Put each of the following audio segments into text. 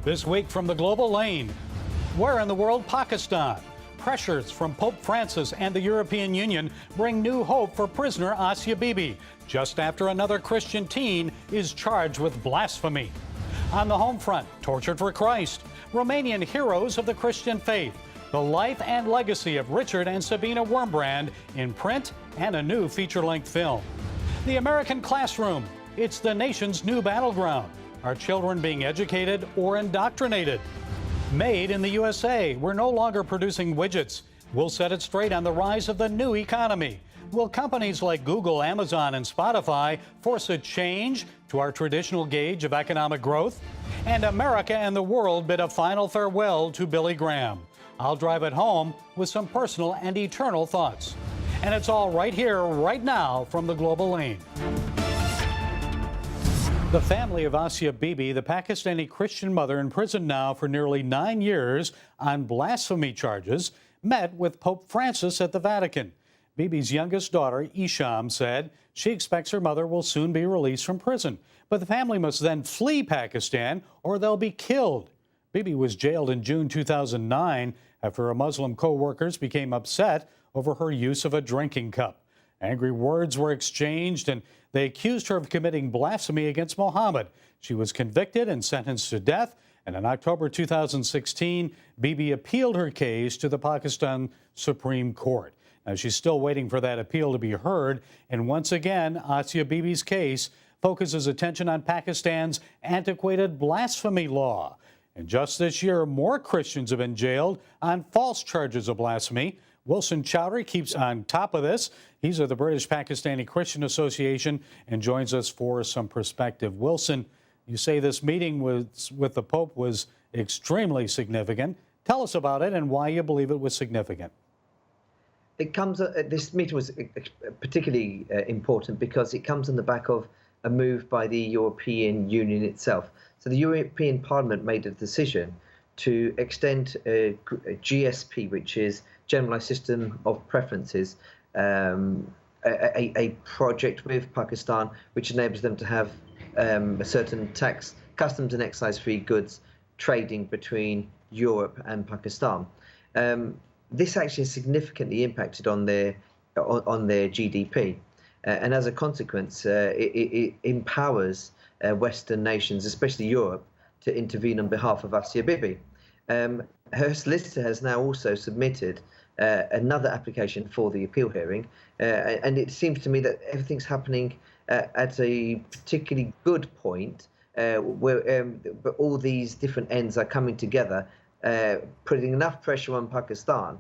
This week from the global lane, where in the world Pakistan? Pressures from Pope Francis and the European Union bring new hope for prisoner Asia Bibi, just after another Christian teen is charged with blasphemy. On the home front, tortured for Christ, Romanian heroes of the Christian faith, the life and legacy of Richard and Sabina Wurmbrand in print and a new feature-length film. The American classroom, it's the nation's new battleground. Are children being educated or indoctrinated? Made in the USA, we're no longer producing widgets. We'll set it straight on the rise of the new economy. Will companies like Google, Amazon, and Spotify force a change to our traditional gauge of economic growth? And America and the world bid a final farewell to Billy Graham. I'll drive it home with some personal and eternal thoughts. And it's all right here, right now, from the global lane. The family of Asia Bibi, the Pakistani Christian mother imprisoned now for nearly 9 years on blasphemy charges, met with Pope Francis at the Vatican. Bibi's youngest daughter, Isham, said she expects her mother will soon be released from prison. But the family must then flee Pakistan or they'll be killed. Bibi was jailed in June 2009 after her Muslim co-workers became upset over her use of a drinking cup. Angry words were exchanged and they accused her of committing blasphemy against Muhammad. She was convicted and sentenced to death. And in October 2016, Bibi appealed her case to the Pakistan Supreme Court. Now, she's still waiting for that appeal to be heard. And once again, Asia Bibi's case focuses attention on Pakistan's antiquated blasphemy law. And just this year, more Christians have been jailed on false charges of blasphemy. Wilson Chowdhury keeps on top of this. He's of the British Pakistani Christian Association and joins us for some perspective. Wilson, you say this meeting with the Pope was extremely significant. Tell us about it and why you believe it was significant. This meeting was particularly important because it comes on the back of a move by the European Union itself. So the European Parliament made a decision to extend GSP, which is Generalized System of Preferences, a project with Pakistan which enables them to have a certain tax, customs and excise-free goods trading between Europe and Pakistan. This actually has significantly impacted on their GDP, and as a consequence, it empowers Western nations, especially Europe, to intervene on behalf of Asia Bibi. Her solicitor has now also submitted another application for the appeal hearing, and it seems to me that everything's happening at a particularly good point, where all these different ends are coming together, putting enough pressure on Pakistan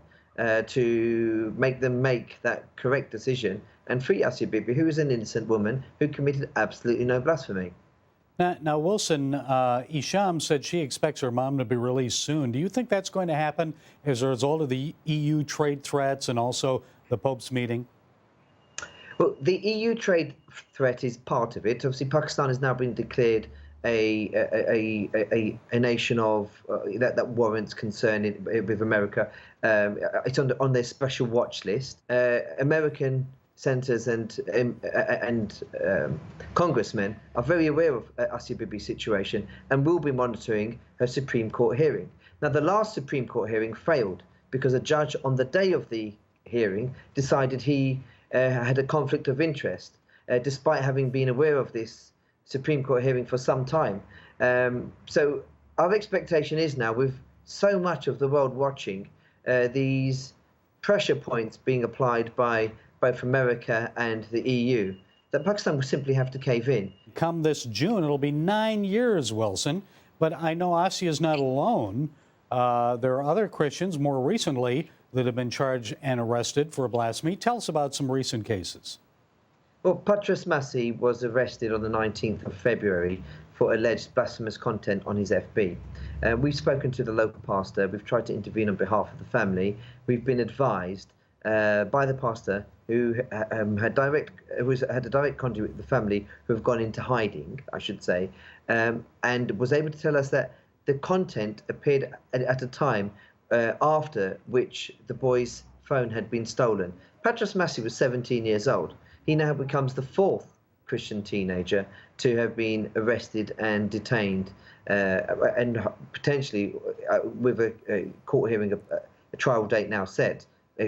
to make them make that correct decision and free Asia Bibi, who is an innocent woman who committed absolutely no blasphemy. Now, Wilson, Isham said she expects her mom to be released soon. Do you think that's going to happen as a result of the EU trade threats and also the Pope's meeting? Well, the EU trade threat is part of it. Obviously, Pakistan has now been declared a nation of that warrants concern with America. It's on their special watch list. American senators and congressmen are very aware of Asia Bibi's situation and will be monitoring her Supreme Court hearing. Now, the last Supreme Court hearing failed because a judge on the day of the hearing decided he had a conflict of interest, despite having been aware of this Supreme Court hearing for some time. So our expectation is now, with so much of the world watching, these pressure points being applied by both America and the EU, that Pakistan will simply have to cave in. Come this June, it'll be 9 years, Wilson. But I know Asia is not alone. There are other Christians more recently that have been charged and arrested for blasphemy. Tell us about some recent cases. Well, Petras Massoud was arrested on the 19th of February for alleged blasphemous content on his FB. We've spoken to the local pastor. We've tried to intervene on behalf of the family. We've been advised by the pastor who had a direct contact with the family, who have gone into hiding, I should say, and was able to tell us that the content appeared at a time after which the boy's phone had been stolen. Petras Massoud was 17 years old. He now becomes the fourth Christian teenager to have been arrested and detained, and potentially with a court hearing, a trial date now set,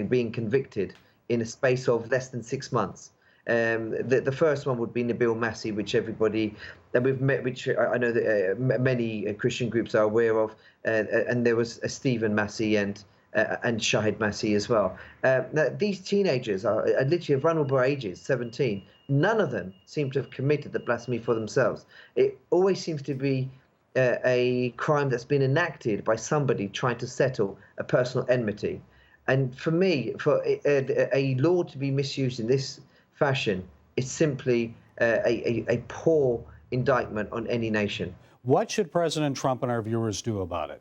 being convicted in a space of less than 6 months. The first one would be Nabil Massi, which everybody that we've met, which I know that many Christian groups are aware of, and there was Stephen Massi and Shahid Massi as well. Now, these teenagers are literally of vulnerable ages, 17. None of them seem to have committed the blasphemy for themselves. It always seems to be a crime that's been enacted by somebody trying to settle a personal enmity. And for me, for a law to be misused in this fashion, it's simply a poor indictment on any nation. What should President Trump and our viewers do about it?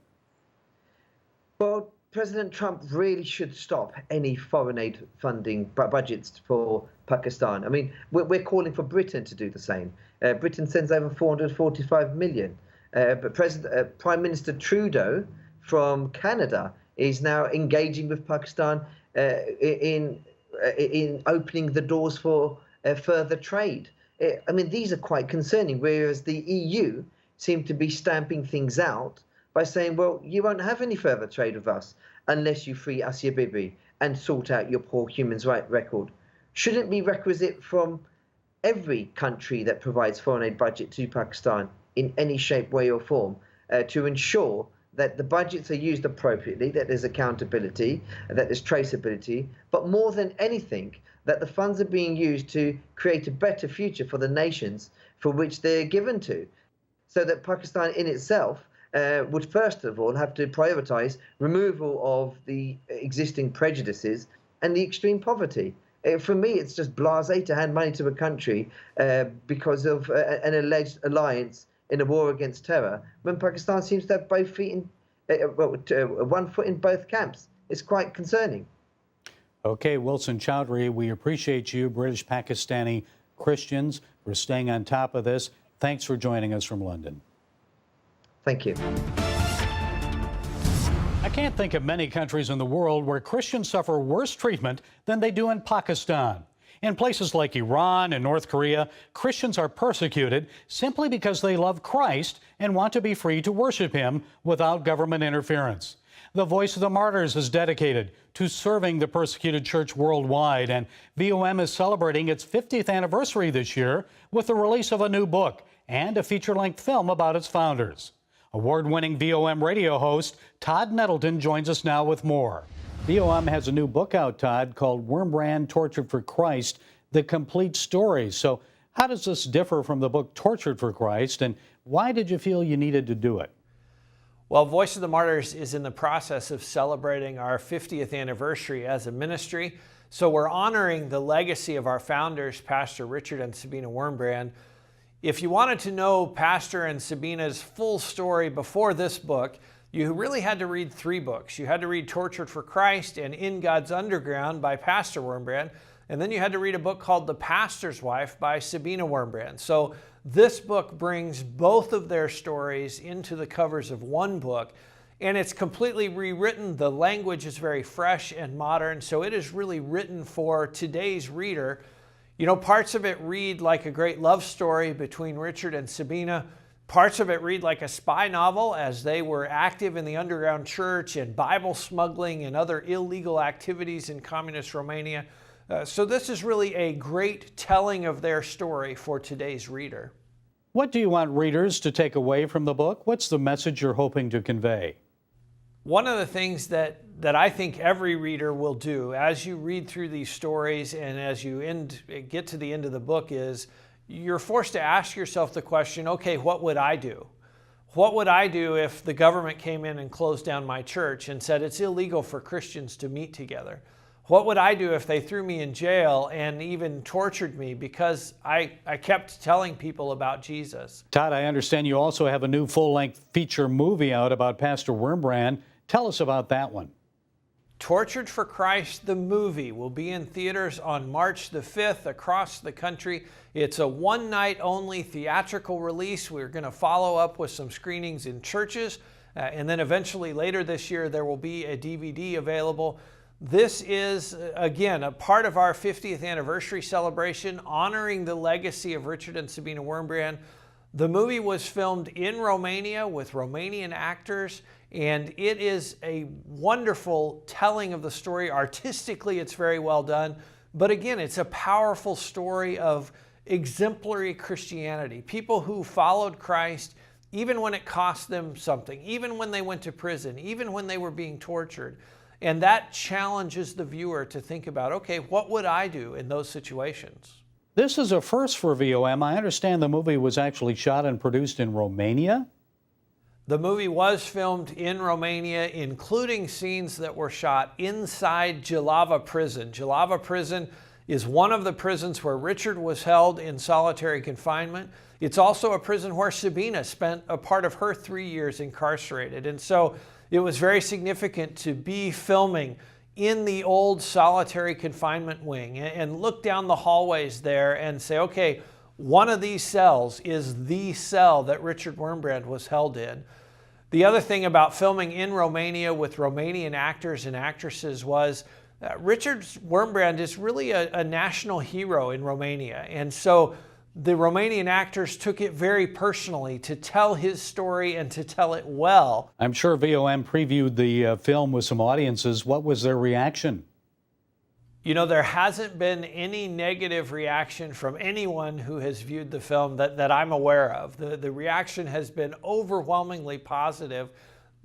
Well, President Trump really should stop any foreign aid funding budgets for Pakistan. I mean, we're calling for Britain to do the same. Britain sends over 445 million. But Prime Minister Trudeau from Canada is now engaging with Pakistan in opening the doors for further trade. I mean, these are quite concerning, whereas the EU seem to be stamping things out by saying, well, you won't have any further trade with us unless you free Asia Bibi and sort out your poor human rights record. Shouldn't it be requisite from every country that provides foreign aid budget to Pakistan in any shape, way or form to ensure that the budgets are used appropriately, that there's accountability, that there's traceability, but more than anything, that the funds are being used to create a better future for the nations for which they're given to, so that Pakistan in itself would first of all have to prioritize removal of the existing prejudices and the extreme poverty. For me, it's just blasé to hand money to a country because of an alleged alliance in a war against terror, when Pakistan seems to have both feet in, one foot in both camps. It's quite concerning. Okay, Wilson Chowdhury, we appreciate you, British Pakistani Christians, for staying on top of this. Thanks for joining us from London. Thank you. I can't think of many countries in the world where Christians suffer worse treatment than they do in Pakistan. In places like Iran and North Korea, Christians are persecuted simply because they love Christ and want to be free to worship him without government interference. The Voice of the Martyrs is dedicated to serving the persecuted church worldwide, and VOM is celebrating its 50th anniversary this year with the release of a new book and a feature-length film about its founders. Award-winning VOM radio host Todd Nettleton joins us now with more. VOM has a new book out, Todd, called Wurmbrand, Tortured for Christ, The Complete Story. So how does this differ from the book Tortured for Christ, and why did you feel you needed to do it? Well, Voice of the Martyrs is in the process of celebrating our 50th anniversary as a ministry. So we're honoring the legacy of our founders, Pastor Richard and Sabina Wurmbrand. If you wanted to know Pastor and Sabina's full story before this book, you really had to read 3 books. You had to read Tortured for Christ and In God's Underground by Pastor Wurmbrand, and then you had to read a book called The Pastor's Wife by Sabina Wurmbrand. So this book brings both of their stories into the covers of one book, and it's completely rewritten. The language is very fresh and modern, so it is really written for today's reader. You know, parts of it read like a great love story between Richard and Sabina. Parts of it read like a spy novel, as they were active in the underground church and Bible smuggling and other illegal activities in communist Romania. So this is really a great telling of their story for today's reader. What do you want readers to take away from the book? What's the message you're hoping to convey? One of the things that I think every reader will do as you read through these stories and as you get to the end of the book is you're forced to ask yourself the question, okay, what would I do? What would I do if the government came in and closed down my church and said it's illegal for Christians to meet together? What would I do if they threw me in jail and even tortured me because I kept telling people about Jesus? Todd, I understand you also have a new full-length feature movie out about Pastor Wurmbrand. Tell us about that one. Tortured for Christ, the movie, will be in theaters on March the 5th across the country. It's a one-night only theatrical release. We're going to follow up with some screenings in churches, and then eventually later this year there will be a DVD available. This is, again, a part of our 50th anniversary celebration, honoring the legacy of Richard and Sabina Wurmbrand. The movie was filmed in Romania with Romanian actors, and it is a wonderful telling of the story. Artistically, it's very well done. But again, it's a powerful story of exemplary Christianity. People who followed Christ even when it cost them something, even when they went to prison, even when they were being tortured. And that challenges the viewer to think about, okay, what would I do in those situations? This is a first for VOM. I understand the movie was actually shot and produced in Romania. The movie was filmed in Romania, including scenes that were shot inside Jilava prison. Jilava prison is one of the prisons where Richard was held in solitary confinement. It's also a prison where Sabina spent a part of her 3 years incarcerated. And so it was very significant to be filming in the old solitary confinement wing and look down the hallways there and say, okay, one of these cells is the cell that Richard Wurmbrand was held in. The other thing about filming in Romania with Romanian actors and actresses was Richard Wurmbrand is really a national hero in Romania. And so the Romanian actors took it very personally to tell his story and to tell it well. I'm sure VOM previewed the film with some audiences. What was their reaction? You know, there hasn't been any negative reaction from anyone who has viewed the film that I'm aware of. The reaction has been overwhelmingly positive.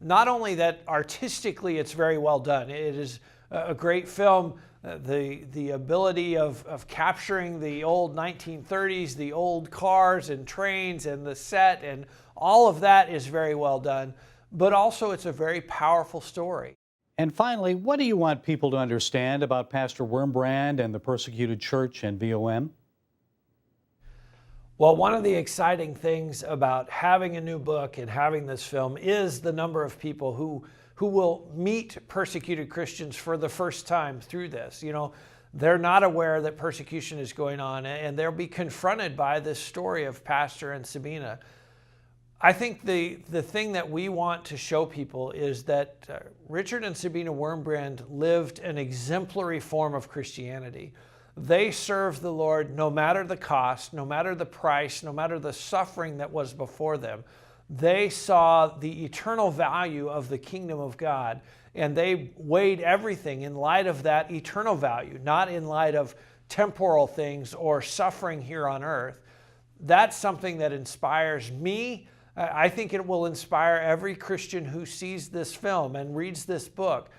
Not only that artistically it's very well done, it is a great film. The ability of capturing the old 1930s, the old cars and trains and the set and all of that is very well done. But also it's a very powerful story. And finally, what do you want people to understand about Pastor Wurmbrand and the persecuted church and VOM? Well, one of the exciting things about having a new book and having this film is the number of people who will meet persecuted Christians for the first time through this. You know, they're not aware that persecution is going on, and they'll be confronted by this story of Pastor and Sabina. I think the thing that we want to show people is that Richard and Sabina Wurmbrand lived an exemplary form of Christianity. They served the Lord no matter the cost, no matter the price, no matter the suffering that was before them. They saw the eternal value of the kingdom of God, and they weighed everything in light of that eternal value, not in light of temporal things or suffering here on earth. That's something that inspires me. I think it will inspire every Christian who sees this film and reads this book.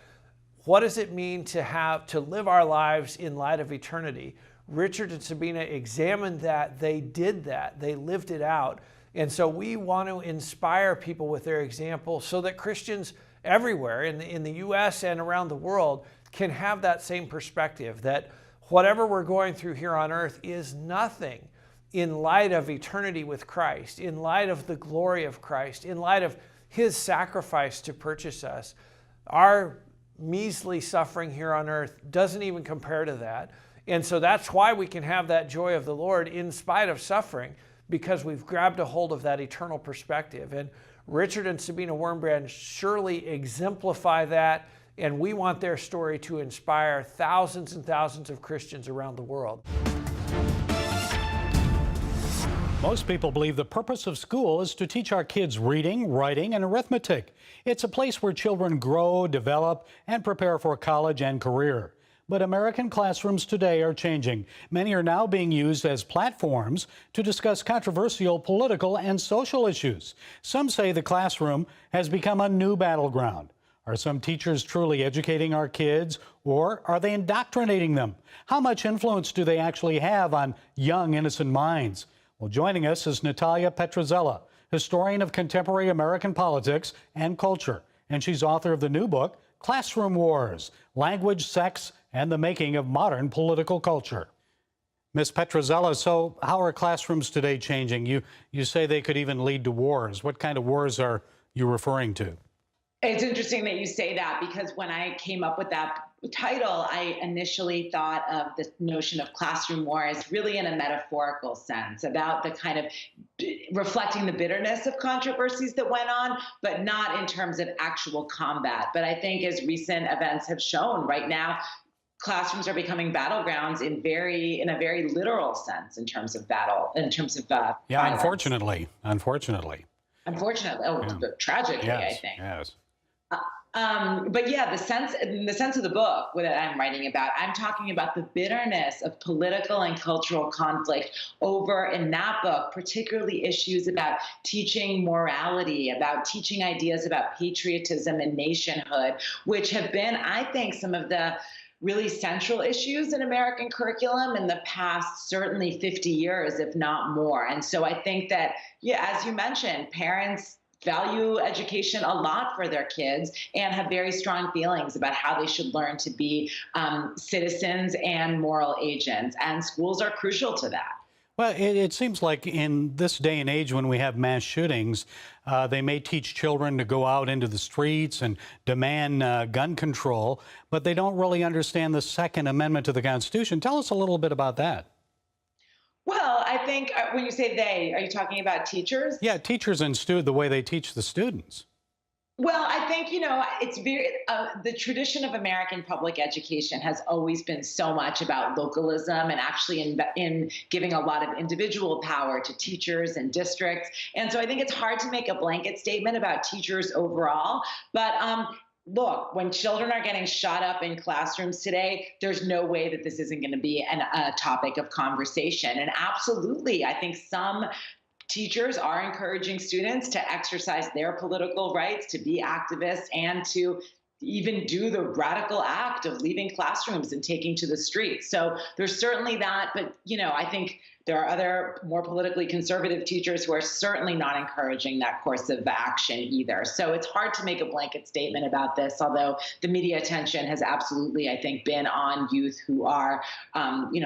What does it mean to live our lives in light of eternity? Richard and Sabina examined that. They did that. They lived it out. And so we want to inspire people with their example so that Christians everywhere in the U.S. and around the world can have that same perspective, that whatever we're going through here on earth is nothing in light of eternity with Christ, in light of the glory of Christ, in light of His sacrifice to purchase us. Our measly suffering here on earth doesn't even compare to that. And so that's why we can have that joy of the Lord in spite of suffering, because we've grabbed a hold of that eternal perspective. And Richard and Sabina Wurmbrand surely exemplify that, and we want their story to inspire thousands and thousands of Christians around the world. Most people believe the purpose of school is to teach our kids reading, writing, and arithmetic. It's a place where children grow, develop, and prepare for college and career. But American classrooms today are changing. Many are now being used as platforms to discuss controversial political and social issues. Some say the classroom has become a new battleground. Are some teachers truly educating our kids, or are they indoctrinating them? How much influence do they actually have on young, innocent minds? Well, joining us is Natalia Petras, historian of contemporary American politics and culture, and she's author of the new book, Classroom Wars: Language, Sex, and the Making of Modern Political Culture. Ms. Petras, so how are classrooms today changing? You say they could even lead to wars. What kind of wars are you referring to? It's interesting that you say that, because when I came up with that title, I initially thought of the notion of classroom war as really in a metaphorical sense, about the kind of reflecting the bitterness of controversies that went on, but not in terms of actual combat. But I think, as recent events have shown, right now, classrooms are becoming battlegrounds in a very literal sense, in terms of battle, in terms of Yeah, violence. unfortunately. Tragically, Yes, I think. yes. But yeah, in the sense of the book that I'm writing about, I'm talking about the bitterness of political and cultural conflict over, in that book, particularly issues about teaching morality, about teaching ideas about patriotism and nationhood, which have been, I think, some of the really central issues in American curriculum in the past, certainly 50 years, if not more. And so I think that, yeah, as you mentioned, parents value education a lot for their kids and have very strong feelings about how they should learn to be citizens and moral agents. And schools are crucial to that. Well, it seems like in this day and age when we have mass shootings, they may teach children to go out into the streets and demand gun control, but they don't really understand the Second Amendment to the Constitution. Tell us a little bit about that. Well, I think when you say they, are you talking about teachers? Yeah, teachers and the way they teach the students. Well, I think, it's the tradition of American public education has always been so much about localism and actually in giving a lot of individual power to teachers and districts. And so I think it's hard to make a blanket statement about teachers overall. But look, when children are getting shot up in classrooms today, there's no way that this isn't going to be a topic of conversation. And absolutely, I think some teachers are encouraging students to exercise their political rights, to be activists, and to even do the radical act of leaving classrooms and taking to the streets. So there's certainly that. But, I think there are other more politically conservative teachers who are certainly not encouraging that course of action either. So it's hard to make a blanket statement about this, although the media attention has absolutely, I think, been on youth who are,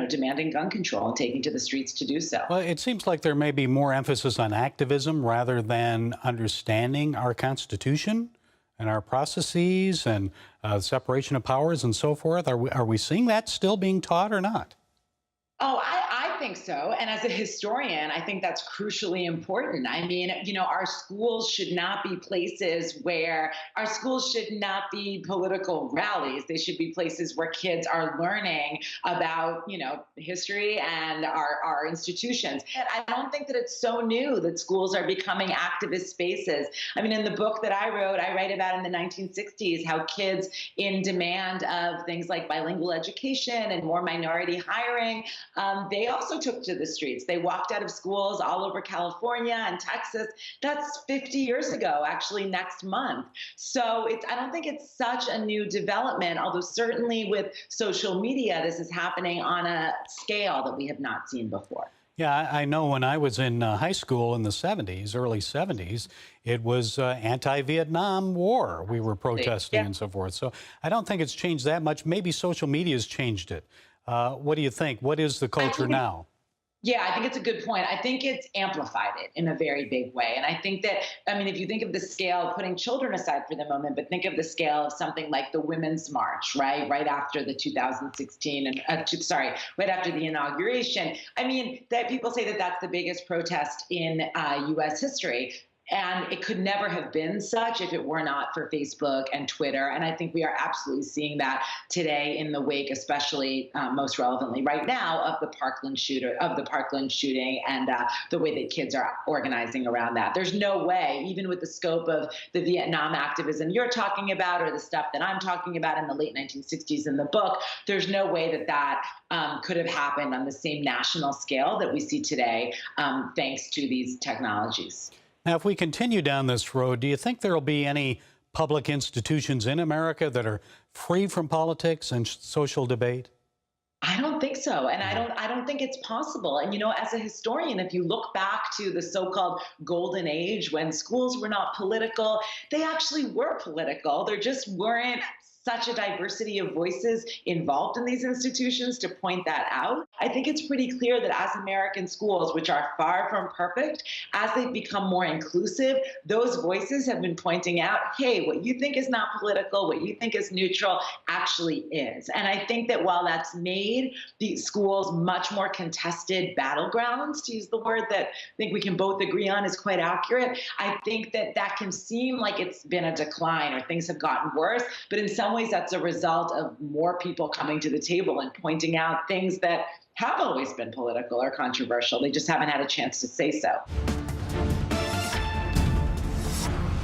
demanding gun control and taking to the streets to do so. Well, it seems like there may be more emphasis on activism rather than understanding our Constitution and our processes and separation of powers and so forth. Are we seeing that still being taught or not? Oh, I think so. And as a historian, I think that's crucially important. I mean, our schools should not be places where political rallies. They should be places where kids are learning about, history and our institutions. And I don't think that it's so new that schools are becoming activist spaces. I mean, in the book that I wrote, I write about in the 1960s how kids in demand of things like bilingual education and more minority hiring, they also took to the streets. They walked out of schools all over California and Texas. That's 50 years ago, actually next month. So I don't think it's such a new development, although certainly with social media, this is happening on a scale that we have not seen before. Yeah, I know when I was in high school in the 70s, early 70s, it was anti-Vietnam War. We were protesting and so forth. So I don't think it's changed that much. Maybe social media has changed it. What do you think? What is the culture now? Yeah, I think it's a good point. I think it's amplified it in a very big way. And I think that, if you think of the scale, putting children aside for the moment, but think of the scale of something like the Women's March, right after the 2016, right after the inauguration. That people say that that's the biggest protest in U.S. history. And it could never have been such if it were not for Facebook and Twitter. And I think we are absolutely seeing that today in the wake, especially most relevantly right now, of the Parkland shooting and the way that kids are organizing around that. There's no way, even with the scope of the Vietnam activism you're talking about or the stuff that I'm talking about in the late 1960s in the book, there's no way that could have happened on the same national scale that we see today, thanks to these technologies. Now, if we continue down this road, do you think there will be any public institutions in America that are free from politics and social debate? I don't think so. And I don't think it's possible. And, as a historian, if you look back to the so-called golden age when schools were not political, they actually were political. There just weren't such a diversity of voices involved in these institutions to point that out. I think it's pretty clear that as American schools, which are far from perfect, as they've become more inclusive, those voices have been pointing out, hey, what you think is not political, what you think is neutral, actually is. And I think that while that's made these schools much more contested battlegrounds, to use the word that I think we can both agree on is quite accurate, I think that that can seem like it's been a decline or things have gotten worse, but in some ways that's a result of more people coming to the table and pointing out things that have always been political or controversial. They just haven't had a chance to say so.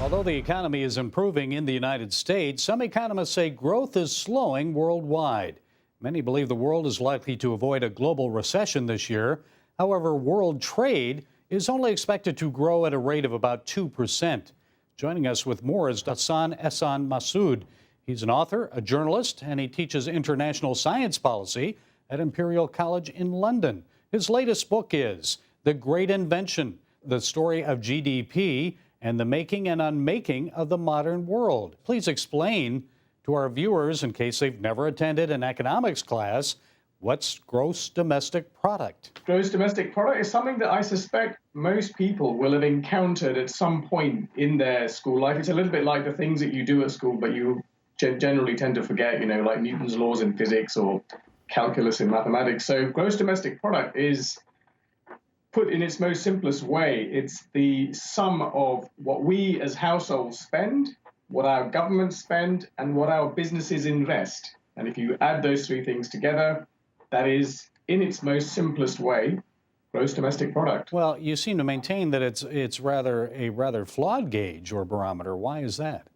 Although the economy is improving in the United States, some economists say growth is slowing worldwide. Many believe the world is likely to avoid a global recession this year. However, world trade is only expected to grow at a rate of about 2%. Joining us with more is Hassan Massoud. He's an author, a journalist, and he teaches international science policy at Imperial College in London. His latest book is The Great Invention, the story of GDP and the making and unmaking of the modern world. Please explain to our viewers, in case they've never attended an economics class, what's gross domestic product? Gross domestic product is something that I suspect most people will have encountered at some point in their school life. It's a little bit like the things that you do at school, but you generally tend to forget, like Newton's laws in physics or calculus in mathematics. So gross domestic product is, put in its most simplest way, it's the sum of what we as households spend, what our governments spend, and what our businesses invest. And if you add those three things together, that is, in its most simplest way, gross domestic product. Well, you seem to maintain that it's rather flawed gauge or barometer. Why is that?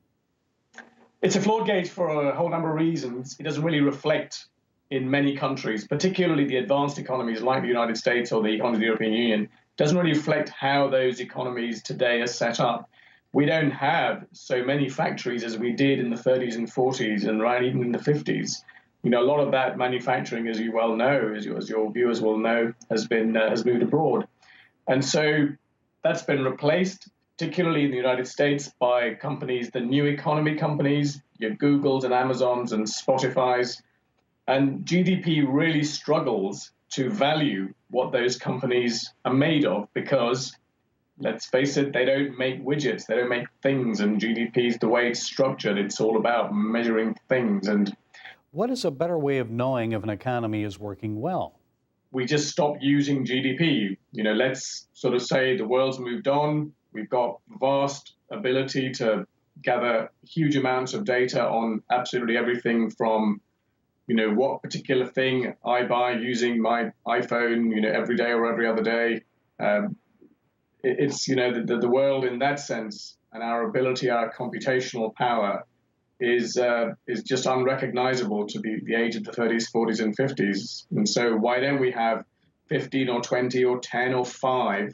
It's a flawed gauge for a whole number of reasons. It doesn't really reflect in many countries, particularly the advanced economies like the United States or the economy of the European Union, doesn't really reflect how those economies today are set up. We don't have so many factories as we did in the 30s and 40s and right even in the 50s. A lot of that manufacturing, as you well know, as your viewers will know, has moved abroad. And so that's been replaced, particularly in the United States, by companies, the new economy companies, your Googles and Amazons and Spotifys. And GDP really struggles to value what those companies are made of because, let's face it, they don't make widgets, they don't make things, and GDP is the way it's structured. It's all about measuring things. And what is a better way of knowing if an economy is working well? We just stop using GDP. Let's sort of say the world's moved on. We've got vast ability to gather huge amounts of data on absolutely everything from what particular thing I buy using my iPhone, every day or every other day. It's, the world in that sense and our ability, our computational power is just unrecognizable to the age of the 30s, 40s, and 50s. And so why don't we have 15 or 20 or 10 or 5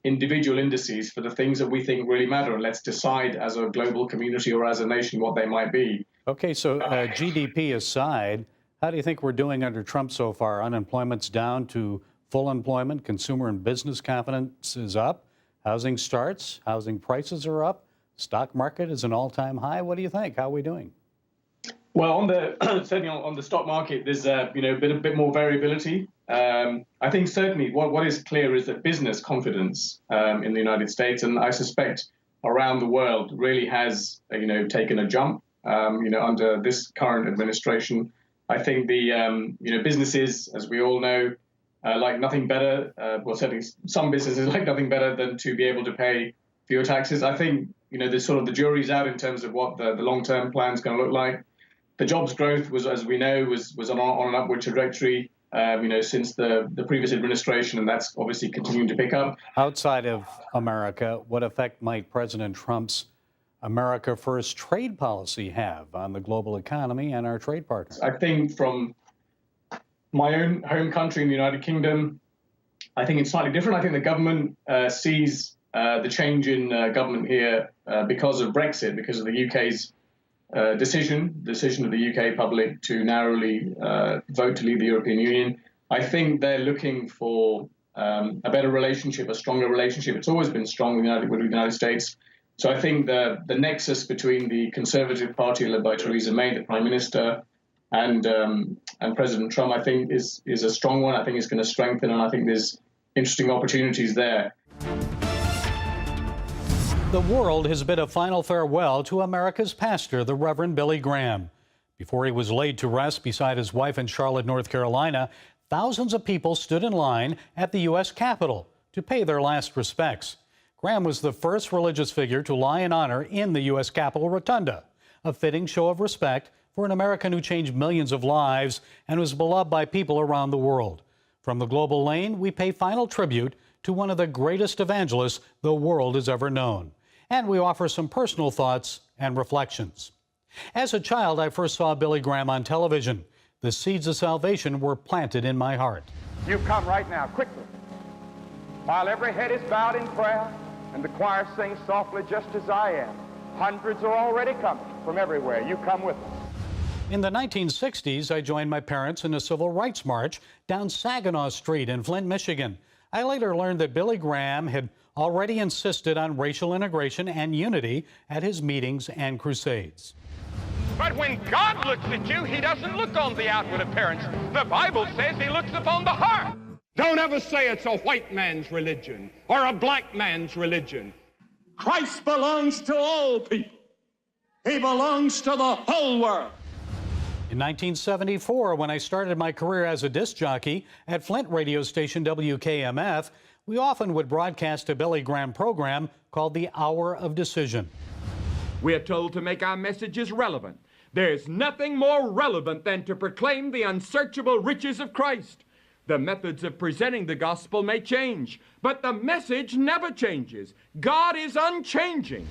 individual indices for the things that we think really matter, and let's decide as a global community or as a nation what they might be. Okay, so GDP aside, how do you think we're doing under Trump so far? Unemployment's down to full employment, consumer and business confidence is up, housing starts, housing prices are up, stock market is an all-time high. What do you think? How are we doing? Well, certainly on the stock market, there's a bit more variability. I think certainly what is clear is that business confidence in the United States, and I suspect around the world, really has taken a jump under this current administration. I think the businesses, as we all know, like nothing better. Well, certainly some businesses like nothing better than to be able to pay fewer taxes. I think the jury's out in terms of what the long-term plan is going to look like. The jobs growth was, as we know, was on an upward trajectory, since the previous administration, and that's obviously continuing to pick up. Outside of America, what effect might President Trump's America First trade policy have on the global economy and our trade partners? I think from my own home country in the United Kingdom, I think it's slightly different. I think the government sees the change in government here because of Brexit, because of the UK's decision of the UK public to narrowly vote to leave the European Union. I think they're looking for a better relationship, a stronger relationship. It's always been strong with the United States. So I think the nexus between the Conservative Party led by Theresa May, the Prime Minister, and President Trump, I think is a strong one. I think it's going to strengthen, and I think there's interesting opportunities there. The world has bid a final farewell to America's pastor, the Reverend Billy Graham. Before he was laid to rest beside his wife in Charlotte, North Carolina, thousands of people stood in line at the U.S. Capitol to pay their last respects. Graham was the first religious figure to lie in honor in the U.S. Capitol Rotunda, a fitting show of respect for an American who changed millions of lives and was beloved by people around the world. From the Global Lane, we pay final tribute to one of the greatest evangelists the world has ever known. And we offer some personal thoughts and reflections. As a child, I first saw Billy Graham on television. The seeds of salvation were planted in my heart. You come right now, quickly. While every head is bowed in prayer and the choir sings softly, just as I am, hundreds are already coming from everywhere. You come with us. In the 1960s, I joined my parents in a civil rights march down Saginaw Street in Flint, Michigan. I later learned that Billy Graham had already insisted on racial integration and unity at his meetings and crusades. But when God looks at you, he doesn't look on the outward appearance. The Bible says he looks upon the heart. Don't ever say it's a white man's religion or a black man's religion. Christ belongs to all people. He belongs to the whole world. In 1974, when I started my career as a disc jockey at Flint radio station WKMF, we often would broadcast a Billy Graham program called The Hour of Decision. We are told to make our messages relevant. There's nothing more relevant than to proclaim the unsearchable riches of Christ. The methods of presenting the gospel may change, but the message never changes. God is unchanging.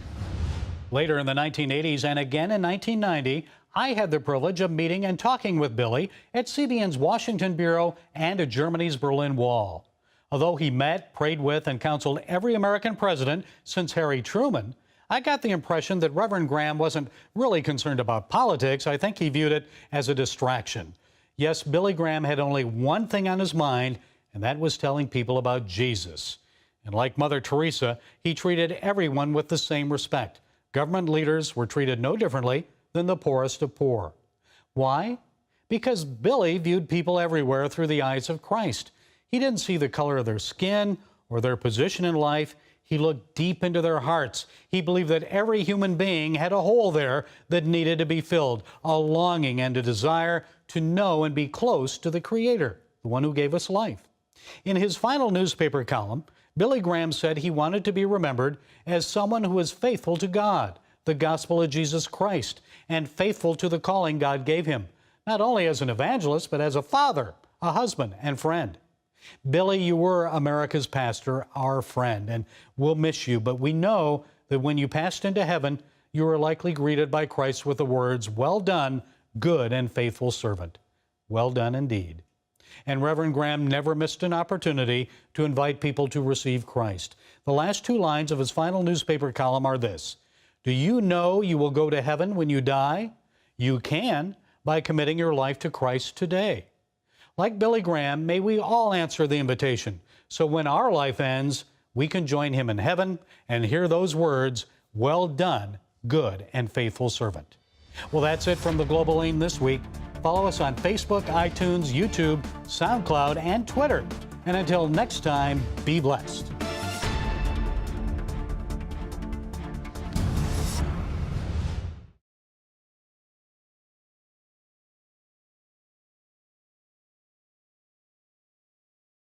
Later in the 1980s and again in 1990, I had the privilege of meeting and talking with Billy at CBN's Washington Bureau and at Germany's Berlin Wall. Although he met, prayed with, and counseled every American president since Harry Truman, I got the impression that Reverend Graham wasn't really concerned about politics. I think he viewed it as a distraction. Yes, Billy Graham had only one thing on his mind, and that was telling people about Jesus. And like Mother Teresa, he treated everyone with the same respect. Government leaders were treated no differently than the poorest of poor. Why? Because Billy viewed people everywhere through the eyes of Christ. He didn't see the color of their skin or their position in life. He looked deep into their hearts. He believed that every human being had a hole there that needed to be filled, a longing and a desire to know and be close to the Creator, the one who gave us life. In his final newspaper column, Billy Graham said he wanted to be remembered as someone who was faithful to God, the gospel of Jesus Christ, and faithful to the calling God gave him, not only as an evangelist, but as a father, a husband, and friend. Billy, you were America's pastor, our friend, and we'll miss you, but we know that when you passed into heaven, you were likely greeted by Christ with the words, "Well done, good and faithful servant." Well done indeed. And Reverend Graham never missed an opportunity to invite people to receive Christ. The last two lines of his final newspaper column are this: do you know you will go to heaven when you die? You can by committing your life to Christ today. Like Billy Graham, may we all answer the invitation, so when our life ends, we can join him in heaven and hear those words, "Well done, good and faithful servant." Well, that's it from the Global Lane this week. Follow us on Facebook, iTunes, YouTube, SoundCloud, and Twitter. And until next time, be blessed.